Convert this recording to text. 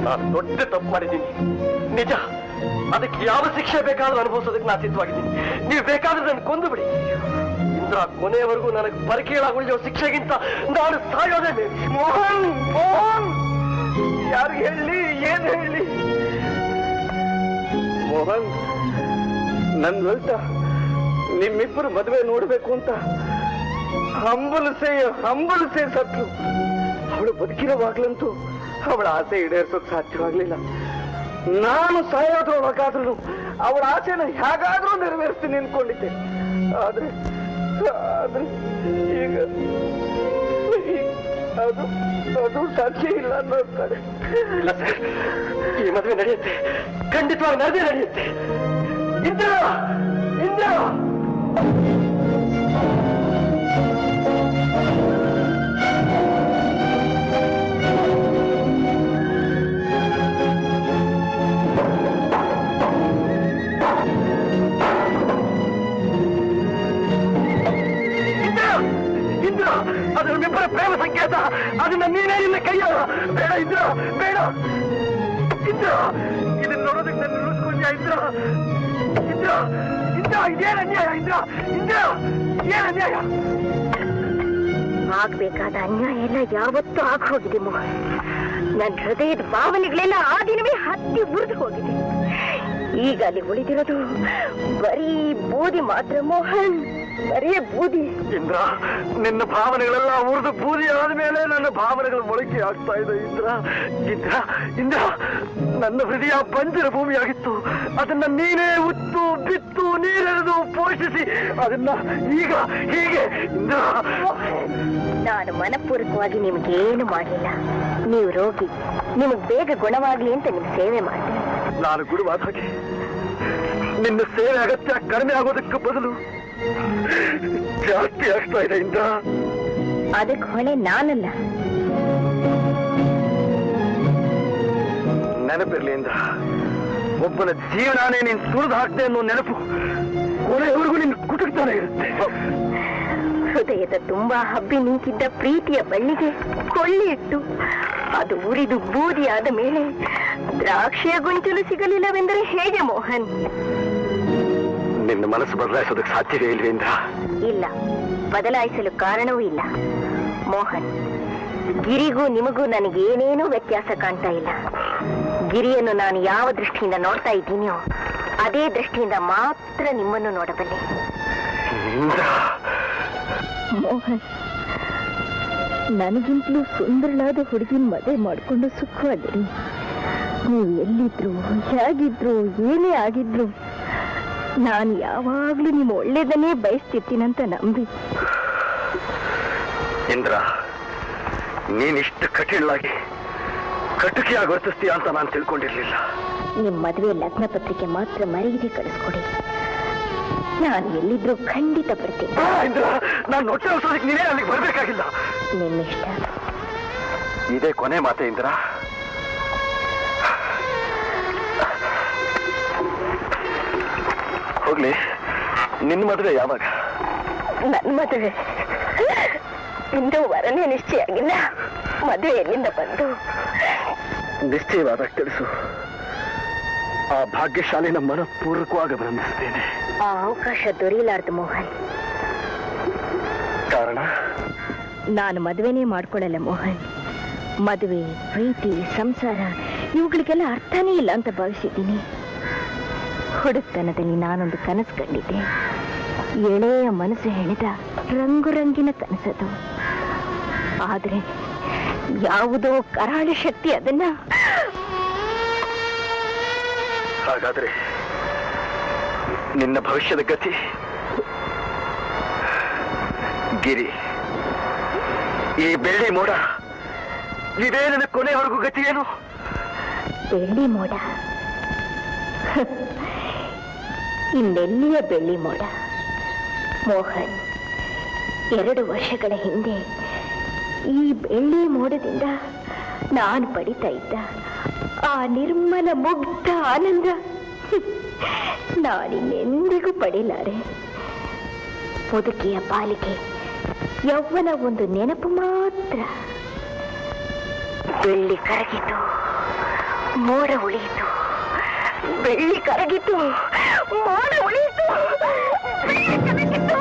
ನಾನು ದೊಡ್ಡ ತಪ್ಪು ಮಾಡಿದ್ದೀನಿ, ನಿಜ. ಅದಕ್ಕೆ ಯಾವ ಶಿಕ್ಷೆ ಬೇಕಾದ್ರೂ ಅನುಭವಿಸೋದಕ್ಕೆ ನಾನು ಸಿದ್ಧವಾಗಿದ್ದೀನಿ. ನೀವು ಬೇಕಾದ್ರೆ ನನ್ನ ಕೊಂದು ಬಿಡಿ. ಇಂದ್ರ ಕೊನೆಯವರೆಗೂ ನನಗೆ ಪರಕೀಳಾಗಿ ಉಳಿಯೋ ಶಿಕ್ಷೆಗಿಂತ ನಾನು ಸಾಯೋದೇ ಬೇಡ. ಮೋಹನ್, ಮೋಹನ್, ಯಾರು ಹೇಳಿ, ಏನ್ ಹೇಳಿ? ಮೋಹನ್, ನನ್ ಲಲಿತ ನಿಮ್ಮಿಬ್ಬರು ಮದುವೆ ನೋಡ್ಬೇಕು ಅಂತ ಹಂಬಲಿಸೇ ಸತ್ರು. ಅವಳು ಬದುಕಿರೋವಾಗ್ಲಂತೂ ಅವಳ ಆಸೆ ಈಡೇರಿಸೋಕ್ ಸಾಧ್ಯವಾಗ್ಲಿಲ್ಲ. ನಾನು ಸಾಯೋದ್ರೊಳಗಾದ್ರೂ ಅವಳ ಆಸೆನ ಹೇಗಾದ್ರೂ ನೆರವೇರಿಸ್ತೀನಿ ಅನ್ಕೊಂಡಿದ್ದೆ. ಆದ್ರೆ ಈಗ ಅದು ಸಾಧ್ಯ ಇಲ್ಲ ಅನ್ನೋತಾರೆ. ಇಲ್ಲ ಸರ್, ಈ ಮದುವೆ ನಡೆಯುತ್ತೆ, ಖಂಡಿತವಾಗಿ ನಡೆಯುತ್ತೆ. ಇಂದ್ರ, ಇಂದ್ರ, ಅದು ನಮ್ಮಿಬ್ಬರ ಪ್ರೇಮ ಸಂಕೇತ. ಅದನ್ನ ನೀನೇ ನಿನ್ನ ಕೈಯ ಬೇಡ. ಇಂದ್ರ, ಬೇಡ. ಇಂದ್ರ, ಇದನ್ನ ನೋಡೋದಕ್ಕೆ ನನ್ನ ಉಳಿಸ್ಕೊಂಡ್ಯಾ? ಇಂದ್ರ, ಇಂದ್ರ, ಇಂದ್ರ, ಇದೇನ ಅನ್ಯಾಯ? ಇಂದ್ರ, ಇಂದ್ರ, ಏನ್ ಅನ್ಯಾಯ? ಆಗ್ಬೇಕಾದ ಅನ್ಯಾಯ ಎಲ್ಲ ಯಾವತ್ತೂ ಆಗ ಹೋಗಿದೆ ಮೋಹನ್. ನನ್ನ ಹೃದಯದ ಭಾವನೆಗಳೆಲ್ಲ ಆ ದಿನವೇ ಹತ್ತಿ ಉರಿದು ಹೋಗಿದೆ. ಈಗ ಅಲ್ಲಿ ಉಳಿದಿರೋದು ಬರೀ ಬೂದಿ ಮಾತ್ರ ಮೋಹನ್, ಬರೀ ಬೂದಿ. ಇಂದ್ರ, ನಿನ್ನ ಭಾವನೆಗಳೆಲ್ಲ ಉರಿದು ಬೂದಿ ಆದ್ಮೇಲೆ ನನ್ನ ಭಾವನೆಗಳು ಮೊಳಕೆ ಆಗ್ತಾ ಇದೆ. ಇಂದ್ರ, ಇಂದ್ರ, ಇಂದ್ರ, ನನ್ನ ಹೃದಯ ಬಂಜರ ಭೂಮಿಯಾಗಿತ್ತು. ಅದನ್ನ ನೀನೇ ಉತ್ತು ಬಿತ್ತು ನೀರೆರೆದು ಪೋಷಿಸಿ ಅದನ್ನ ಈಗ ಹೀಗೆ. ಇಂದ್ರ, ನಾನು ಮನಪೂರ್ವಕವಾಗಿ ನಿಮ್ಗೇನು ಮಾಡಲಿಲ್ಲ. ನೀವು ರೋಗಿ, ನಿಮಗ್ ಬೇಗ ಗುಣವಾಗ್ಲಿ ಅಂತ ನಿಮ್ ಸೇವೆ ಮಾಡ್ತೀನಿ. ನಾನು ಗುರುವಾದ ಹಾಗೆ ನಿನ್ನ ಸೇವೆ ಅಗತ್ಯ ಕಡಿಮೆ ಆಗೋದಕ್ಕೆ ಬದಲು ಜಾಸ್ತಿ ಆಗ್ತಾ ಇದೆ. ಇಂದ್ರ, ಅದಕ್ಕೆ ಹೊಣೆ ನಾನಲ್ಲ. ನೆನಪಿರ್ಲಿ ಇಂದ್ರ, ಒಬ್ಬನ ಜೀವನಾನೇ ನೀನ್ ಸುರಿದು ಹಾಕ್ದೆ ಅನ್ನೋ ನೆನಪು ಕೊನೆಯವರೆಗೂ ನಿನ್ ಕುಟುಕ್ತಾನೆ ಇರುತ್ತೆ. ಹೃದಯದ ತುಂಬಾ ಹಬ್ಬಿ ನಿಂತಿದ್ದ ಪ್ರೀತಿಯ ಬಳ್ಳಿಗೆ ಕೊಳ್ಳಿ ಇಟ್ಟು ಅದು ಉರಿದು ಬೂದಿ ಆದ ಮೇಲೆ ದ್ರಾಕ್ಷಿಯ ಗೊಂಚಲು ಸಿಗಲಿಲ್ಲವೆಂದರೆ ಹೇಗೆ ಮೋಹನ್? ನಿನ್ನ ಮನಸ್ಸು ಬದಲಾಯಿಸೋದಕ್ಕೆ ಸಾಧ್ಯವೇ ಇಲ್ವೇಂದ್ರ? ಇಲ್ಲ, ಬದಲಾಯಿಸಲು ಕಾರಣವೂ ಇಲ್ಲ ಮೋಹನ್. ಗಿರಿಗೂ ನಿಮಗೂ ನನಗೇನೇನೂ ವ್ಯತ್ಯಾಸ ಕಾಣ್ತಾ ಇಲ್ಲ. ಗಿರಿಯನ್ನು ನಾನು ಯಾವ ದೃಷ್ಟಿಯಿಂದ ನೋಡ್ತಾ ಇದ್ದೀನಿಯೋ ಅದೇ ದೃಷ್ಟಿಯಿಂದ ಮಾತ್ರ ನಿಮ್ಮನ್ನು ನೋಡಬಲ್ಲೆ. ಮೋಹನ್, ನನಗಿಂತಲೂ ಸುಂದರಳಾದ ಹುಡುಗಿನ ಮದುವೆ ಮಾಡಿಕೊಂಡು ಸುಖವಾಗಿರಿ. ನೀವು ಎಲ್ಲಿದ್ರು, ಹೇಗಿದ್ರು, ಏನೇ ಆಗಿದ್ರು ನಾನು ಯಾವಾಗ್ಲೂ ನಿಮ್ಮ ಒಳ್ಳೇದನ್ನೇ ಬಯಸ್ತಿರ್ತೀನಂತ ನಂಬಿ. ಇಂದ್ರ, ನೀನಿಷ್ಟು ಕಠಿಣವಾಗಿ ಕಟುಕಿಯಾಗಿ ವರ್ತಿಸ್ತೀಯ ಅಂತ ನಾನು ತಿಳ್ಕೊಂಡಿರ್ಲಿಲ್ಲ. ನಿಮ್ಮ ಮದುವೆ ಲಗ್ನ ಪತ್ರಿಕೆ ಮಾತ್ರ ಮರೀದೆ ಕಳಿಸ್ಕೊಡಿ. ನಾನು ಎಲ್ಲಿದ್ರು ಖಂಡಿತ ಬರ್ತೀನಿ. ನಾನು ಹೊಟ್ಟೆ ಹೊಸೋದಕ್ಕೆ ನೀನೇ ಅಲ್ಲಿಗೆ ಬರ್ಬೇಕಾಗಿಲ್ಲ. ನಿಮ್ಮಿಷ್ಟ. ಇದೇ ಕೊನೆ ಮಾತೆ ಇಂದ್ರ. ಹೋಗ್ಲಿ, ನಿನ್ನ ಮದುವೆ ಯಾವಾಗ? ನನ್ನ ಮದುವೆ ಇಂದು ವರನೇ ನಿಶ್ಚಯ ಆಗಿಲ್ಲ. ಮದುವೆ ಎಲ್ಲಿಂದ ಬಂದು? ನಿಶ್ಚಯವಾದಾಗ ತಿಳಿಸು. ಆ ಭಾಗ್ಯಶಾಲಿನ ಮನಪೂರ್ವಕವಾಗಿ ಅಭಿನಂದಿಸ್ತೇನೆ. ಆ ಅವಕಾಶ ದೊರೆಯಲಾರ್ದು ಮೋಹನ್. ಕಾರಣ? ನಾನು ಮದುವೆನೇ ಮಾಡ್ಕೊಳ್ಳಲ್ಲ ಮೋಹನ್. ಮದುವೆ, ಪ್ರೀತಿ, ಸಂಸಾರ ಇವುಗಳಿಗೆಲ್ಲ ಅರ್ಥನೇ ಇಲ್ಲ ಅಂತ ಭಾವಿಸಿದ್ದೀನಿ. ಹುಡುಕ್ತನದಲ್ಲಿ ನಾನೊಂದು ಕನಸು ಕಂಡಿದ್ದೆ. ಎಳೆಯ ಮನಸ್ಸು ಹೆಣೆದ ರಂಗುರಂಗಿನ ಕನಸದು. ಆದರೆ ಯಾವುದೋ ಕರಾಳ ಶಕ್ತಿ ಅದನ್ನ. ಹಾಗಾದ್ರೆ ನಿನ್ನ ಭವಿಷ್ಯದ ಗತಿ? ಗಿರಿ, ಈ ಬೆಳ್ಳಿ ಮೋಡ, ಇದೇ ನನ್ನ ಕೊನೆಯವರೆಗೂ ಗತಿ ಏನು? ಬೆಳ್ಳಿ ಮೋಡ? ಇನ್ನೆಲ್ಲಿಯ ಬೆಳ್ಳಿ ಮೋಡ ಮೋಹನ್? 2 ವರ್ಷಗಳ ಹಿಂದೆ ಈ ಬೆಳ್ಳಿ ಮೋಡದಿಂದ ನಾನು ಪಡಿತಾ ಇದ್ದ ಆ ನಿರ್ಮಲ ಮುಗ್ಧ ಆನಂದ ನಾನಿನ್ನೆಂದಿಗೂ ಪಡಿಲಾರೆ. ಮುದುಕಿಯ ಪಾಲಿಗೆ ಯೌವನ ಒಂದು ನೆನಪು ಮಾತ್ರ. ಬೆಳ್ಳಿ ಕರಗಿತು, ಮೋಡ ಉಳಿಯಿತು, ಬೆಳ್ಳಿ ಕರಗಿತು, ಮೋಡ ಉಳಿಯಿತು, ಬೆಳ್ಳಿ ಕರಗಿತು,